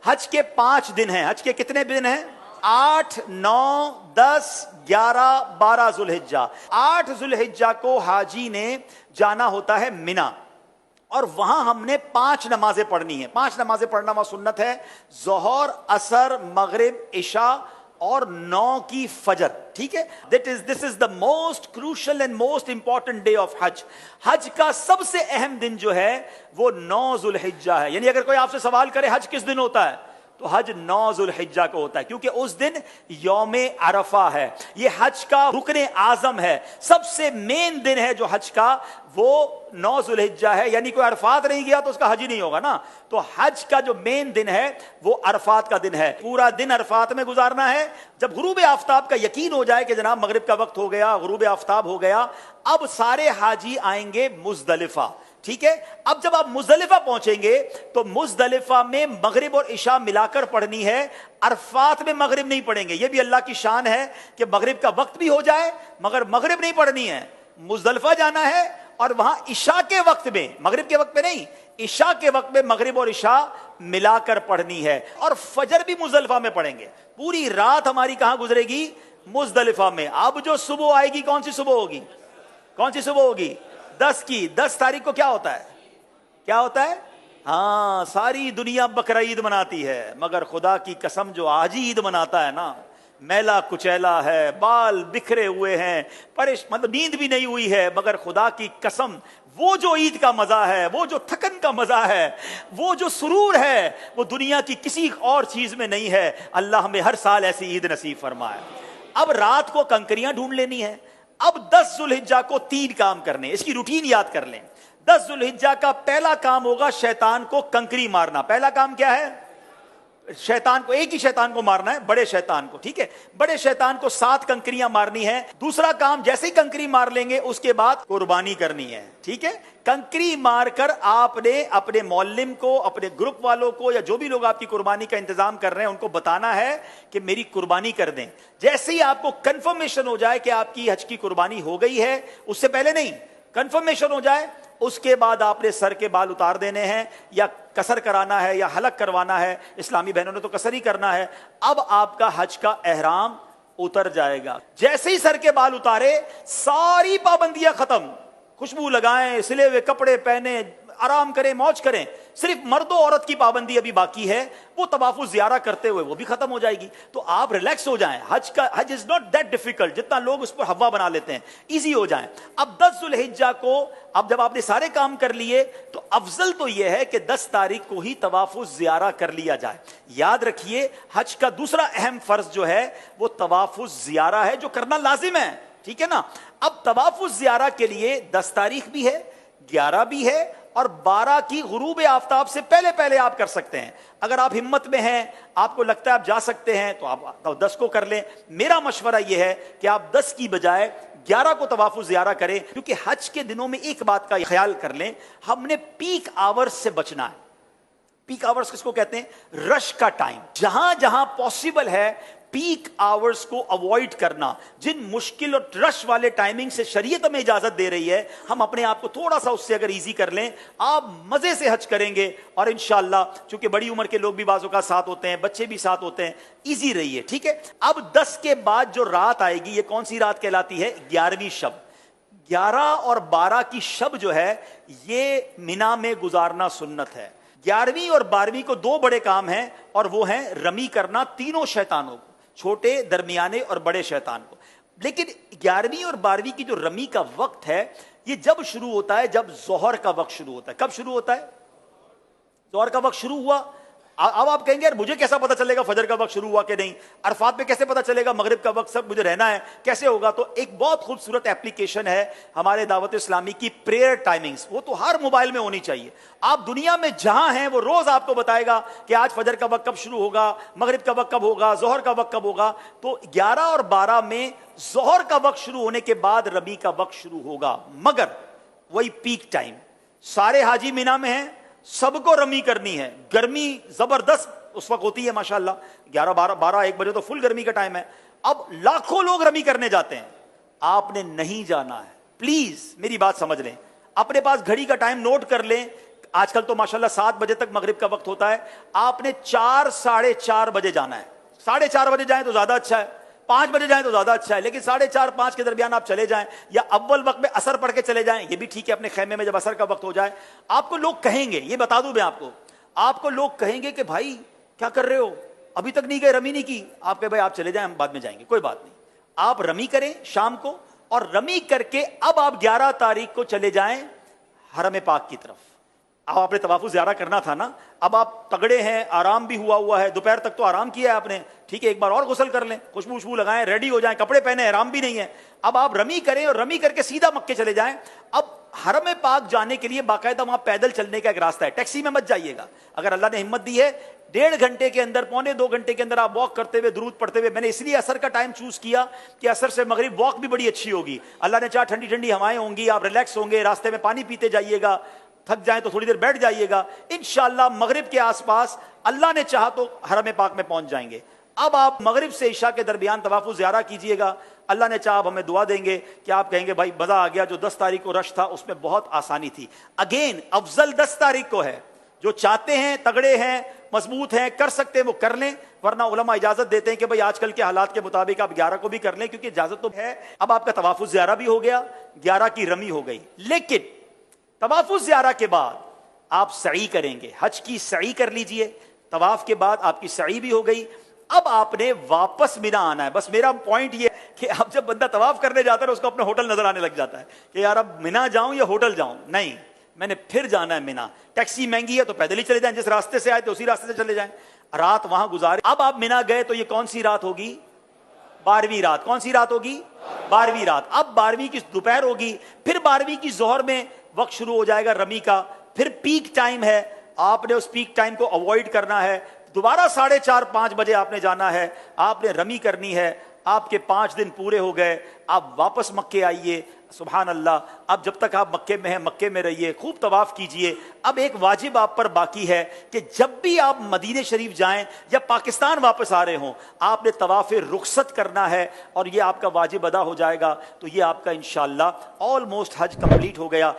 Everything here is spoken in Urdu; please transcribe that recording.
حج کے 5 دن ہیں. حج کے کتنے دن ہیں؟ 8, 9, 10, 11, 12 ذوالحجہ. 8 ذوالحجہ کو حاجی نے جانا ہوتا ہے مینا، اور وہاں ہم نے 5 نمازیں پڑھنی ہیں. 5 نمازیں پڑھنا وہاں سنت ہے: ظہر، عصر، مغرب، عشاء اور 9 کی فجر. ٹھیک ہے، this is the most crucial and most important day of حج. حج کا سب سے اہم دن جو ہے وہ 9 ذوالحجہ ہے. یعنی اگر کوئی آپ سے سوال کرے حج کس دن ہوتا ہے، تو حج 9 ذوالحجہ کو ہوتا ہے، کیونکہ اس دن یوم عرفہ ہے. یہ حج کا رکن اعظم ہے، سب سے مین دن ہے جو حج کا، وہ 9 ذوالحجہ ہے. یعنی کوئی عرفات نہیں گیا تو اس کا حج ہی نہیں ہوگا نا. تو حج کا جو مین دن ہے وہ عرفات کا دن ہے. پورا دن عرفات میں گزارنا ہے. جب غروب آفتاب کا یقین ہو جائے کہ جناب مغرب کا وقت ہو گیا، غروب آفتاب ہو گیا، اب سارے حاجی آئیں گے مزدلفہ. ٹھیک ہے، اب جب آپ مزدلفہ پہنچیں گے تو مزدلفہ میں مغرب اور عشاء ملا کر پڑھنی ہے. عرفات میں مغرب نہیں پڑھیں گے. یہ بھی اللہ کی شان ہے کہ مغرب کا وقت بھی ہو جائے مگر مغرب نہیں پڑھنی ہے. مزدلفہ جانا ہے اور وہاں عشاء کے وقت میں، مغرب کے وقت میں نہیں، عشاء کے وقت میں مغرب اور عشاء ملا کر پڑھنی ہے. اور فجر بھی مزدلفہ میں پڑھیں گے. پوری رات ہماری کہاں گزرے گی؟ مزدلفہ میں. اب جو صبح آئے گی، کون سی صبح ہوگی؟ کون سی صبح ہوگی؟ 10 کی. 10 تاریخ کو کیا ہوتا ہے؟ کیا ہوتا ہے؟ ہاں، ساری دنیا بقرعید مناتی ہے مگر خدا کی قسم جو آج ہی عید مناتا ہے نا، میلا کچیلا ہے، بال بکھرے ہوئے ہیں، مطلب نیند بھی نہیں ہوئی ہے، مگر خدا کی قسم وہ جو عید کا مزہ ہے، وہ جو تھکن کا مزہ ہے، وہ جو سرور ہے، وہ دنیا کی کسی اور چیز میں نہیں ہے. اللہ ہمیں ہر سال ایسی عید نصیب فرمائے. اب رات کو کنکریاں ڈھونڈ لینی ہے. اب 10 ذوالحجہ کو 3 کام کرنے، اس کی روٹین یاد کر لیں. 10 ذوالحجہ کا پہلا کام ہوگا شیطان کو کنکری مارنا. پہلا کام کیا ہے؟ شیطان کو، ایک ہی شیطان کو مارنا ہے، بڑے شیطان کو. ٹھیک ہے، بڑے شیطان کو 7 کنکریاں مارنی ہے. دوسرا کام، جیسے ہی کنکری مار لیں گے اس کے بعد قربانی کرنی ہے. ٹھیک ہے، کنکری مار کر آپ نے اپنے معلم کو، اپنے گروپ والوں کو، یا جو بھی لوگ آپ کی قربانی کا انتظام کر رہے ہیں ان کو بتانا ہے کہ میری قربانی کر دیں. جیسے ہی آپ کو کنفرمیشن ہو جائے کہ آپ کی حج کی قربانی ہو گئی ہے، اس سے پہلے نہیں، کنفرمیشن ہو جائے، اس کے بعد آپ نے سر کے بال اتار دینے ہیں، یا قصر کرانا ہے یا حلق کروانا ہے. اسلامی بہنوں نے تو قصر ہی کرنا ہے. اب آپ کا حج کا احرام اتر جائے گا. جیسے ہی سر کے بال اتارے، ساری پابندیاں ختم. خوشبو لگائیں، سلے ہوئے کپڑے پہنے، آرام کریں، موج کریں. صرف مرد و عورت کی پابندی ابھی باقی ہے، وہ طواف الزیارہ کرتے ہوئے وہ بھی ختم ہو جائے گی. تو آپ ریلیکس ہو جائیں. حج از ناٹ دیٹ ڈیفیکلٹ جتنا لوگ اس پر ہوا بنا لیتے ہیں. ایزی ہو جائیں. اب 10 ذوالحجہ کو، اب جب آپ نے سارے کام کر لیے تو افضل تو یہ ہے کہ 10 تاریخ کو ہی طواف الزیارہ کر لیا جائے. یاد رکھیے، حج کا دوسرا اہم فرض جو ہے وہ طواف الزیارہ ہے، جو کرنا لازم ہے. ٹھیک ہے نا. اب طواف الزیارہ کے لیے 10 تاریخ بھی ہے، 11 بھی ہے، اور 12 کی غروب آفتاب سے پہلے پہلے آپ کر سکتے ہیں. اگر آپ ہمت میں ہیں، آپ کو لگتا ہے آپ جا سکتے ہیں، تو آپ 10 کو کر لیں. میرا مشورہ یہ ہے کہ آپ 10 کی بجائے 11 کو طواف الزیارہ کریں، کیونکہ حج کے دنوں میں ایک بات کا خیال کر لیں، ہم نے پیک آورز سے بچنا ہے. پیک آورز کس کو کہتے ہیں؟ رش کا ٹائم. جہاں جہاں پاسبل ہے پیک آورز کو اوائڈ کرنا. جن مشکل اور رش والے ٹائمنگ سے شریعت ہمیں اجازت دے رہی ہے، ہم اپنے آپ کو تھوڑا سا اس سے اگر ایزی کر لیں، آپ مزے سے حج کریں گے. اور انشاءاللہ چونکہ بڑی عمر کے لوگ بھی بعض اوقات ساتھ ہوتے ہیں، بچے بھی ساتھ ہوتے ہیں، ایزی رہی ہے. ٹھیک ہے. اب 10 کے بعد جو رات آئے گی، یہ کون سی رات کہلاتی ہے؟ 11ویں شب. 11 اور 12 کی شب جو ہے یہ مینا میں گزارنا سنت ہے. 11ویں اور 12ویں کو 2 بڑے کام ہیں، اور وہ ہیں رمی کرنا تینوں شیطانوں کو، چھوٹے، درمیانے اور بڑے شیطان کو. لیکن 11ویں اور 12ویں کی جو رمی کا وقت ہے یہ جب شروع ہوتا ہے؟ جب ظہر کا وقت شروع ہوتا ہے. کب شروع ہوتا ہے؟ ظہر کا وقت شروع ہوا. اب آپ کہیں گے یار مجھے کیسا پتا چلے گا فجر کا وقت شروع ہوا کہ نہیں؟ عرفات میں کیسے پتا چلے گا مغرب کا وقت؟ سب مجھے رہنا ہے، کیسے ہوگا؟ تو ایک بہت خوبصورت ایپلیکیشن ہے ہمارے دعوت اسلامی کی، پریئر ٹائمنگز. وہ تو ہر موبائل میں ہونی چاہیے. آپ دنیا میں جہاں ہیں وہ روز آپ کو بتائے گا کہ آج فجر کا وقت کب شروع ہوگا، مغرب کا وقت کب ہوگا، ظہر کا وقت کب ہوگا. تو 11 اور 12 میں ظہر کا وقت شروع ہونے کے بعد رمی کا وقت شروع ہوگا. مگر وہی پیک ٹائم، سارے حاجی مینا میں ہیں، سب کو رمی کرنی ہے. گرمی زبردست اس وقت ہوتی ہے ماشاءاللہ، 11 12 1 بجے تو فل گرمی کا ٹائم ہے. اب لاکھوں لوگ رمی کرنے جاتے ہیں، آپ نے نہیں جانا ہے. پلیز میری بات سمجھ لیں، اپنے پاس گھڑی کا ٹائم نوٹ کر لیں. آج کل تو ماشاءاللہ 7 بجے تک مغرب کا وقت ہوتا ہے، آپ نے 4 ساڑھے 4 بجے جانا ہے. 4:30 بجے جائیں تو زیادہ اچھا ہے، 5 بجے جائیں تو زیادہ اچھا ہے، لیکن 4:30 5 کے درمیان آپ چلے جائیں، یا اول وقت میں عصر پڑھ کے چلے جائیں، یہ بھی ٹھیک ہے. اپنے خیمے میں جب عصر کا وقت ہو جائے، آپ کو لوگ کہیں گے، یہ بتا دوں میں آپ کو لوگ کہیں گے کہ بھائی کیا کر رہے ہو، ابھی تک نہیں گئے، رمی نہیں کی. آپ کہ بھائی آپ چلے جائیں، ہم بعد میں جائیں گے، کوئی بات نہیں. آپ رمی کریں شام کو، اور رمی کر کے اب آپ 11 تاریخ کو چلے جائیں حرم پاک کی طرف. اب آپ نے طواف زیارہ کرنا تھا نا، اب آپ تگڑے ہیں، آرام بھی ہوا ہے، دوپہر تک تو آرام کیا ہے آپ نے، ٹھیک ہے، ایک بار اور غسل کر لیں، خوشبو لگائیں، ریڈی ہو جائیں، کپڑے پہنے، احرام بھی نہیں ہے. اب آپ رمی کریں اور رمی کر کے سیدھا مکے چلے جائیں. اب حرم پاک جانے کے لیے باقاعدہ وہاں پیدل چلنے کا ایک راستہ ہے، ٹیکسی میں مت جائیے گا. اگر اللہ نے ہمت دی ہے 1.5 گھنٹے کے اندر، 1.25 گھنٹے کے اندر آپ واک کرتے ہوئے، درود پڑھتے ہوئے. میں نے اس لیے عصر کا ٹائم چوز کیا کہ عصر سے مغرب واک بھی بڑی اچھی ہوگی، اللہ نے چاہا ٹھنڈی ٹھنڈی ہوائیں ہوں گی، آپ ریلیکس ہوں گے، راستے میں پانی پیتے جائیے گا، تھک جائیں تو تھوڑی دیر بیٹھ جائیے گا، انشاءاللہ مغرب کے آس پاس اللہ نے چاہا تو حرم پاک میں پہنچ جائیں گے. اب آپ مغرب سے عشاء کے درمیان طواف زیارہ کیجئے گا. اللہ نے چاہا ہمیں دعا دیں گے کہ آپ کہیں گے بھائی مزہ آ گیا، جو 10 تاریخ کو رش تھا اس میں بہت آسانی تھی. اگین افضل 10 تاریخ کو ہے، جو چاہتے ہیں، تگڑے ہیں، مضبوط ہیں، کر سکتے ہیں وہ کر لیں، ورنہ علماء اجازت دیتے ہیں کہ بھائی آج کل کے حالات کے مطابق آپ 11 کو بھی کر لیں، کیونکہ اجازت تو ہے. اب آپ کا طواف زیارہ بھی ہو گیا، 11 کی رمی ہو گئی. لیکن طواف زیارہ کے بعد آپ سعی کریں گے، حج کی سعی کر لیجئے. طواف کے بعد آپ کی سعی بھی ہو گئی، اب آپ نے واپس مینا آنا ہے. بس میرا پوائنٹ یہ ہے کہ اب جب بندہ طواف کرنے جاتا ہے اس کو اپنا ہوٹل نظر آنے لگ جاتا ہے کہ یار اب مینا جاؤں یا ہوٹل جاؤں. نہیں، میں نے پھر جانا ہے مینا. ٹیکسی مہنگی ہے تو پیدل ہی چلے جائیں، جس راستے سے آئے تو اسی راستے سے چلے جائیں، رات وہاں گزارے. اب آپ مینا گئے تو یہ کون سی رات ہوگی؟ 12ویں رات. کون سی رات ہوگی؟ 12ویں رات. اب 12ویں کی دوپہر ہوگی، پھر 12ویں کی ظہر میں وقت شروع ہو جائے گا رمی کا. پھر پیک ٹائم ہے، آپ نے اس پیک ٹائم کو اوائڈ کرنا ہے. دوبارہ 4:30 5 بجے آپ نے جانا ہے، آپ نے رمی کرنی ہے. آپ کے 5 دن پورے ہو گئے، آپ واپس مکے آئیے. سبحان اللہ. اب جب تک آپ مکے میں ہیں مکے میں رہیے، خوب طواف کیجئے. اب ایک واجب آپ پر باقی ہے کہ جب بھی آپ مدینہ شریف جائیں یا پاکستان واپس آ رہے ہوں، آپ نے طواف رخصت کرنا ہے، اور یہ آپ کا واجب ادا ہو جائے گا. تو یہ آپ کا انشاءاللہ آلموسٹ حج کمپلیٹ ہو گیا.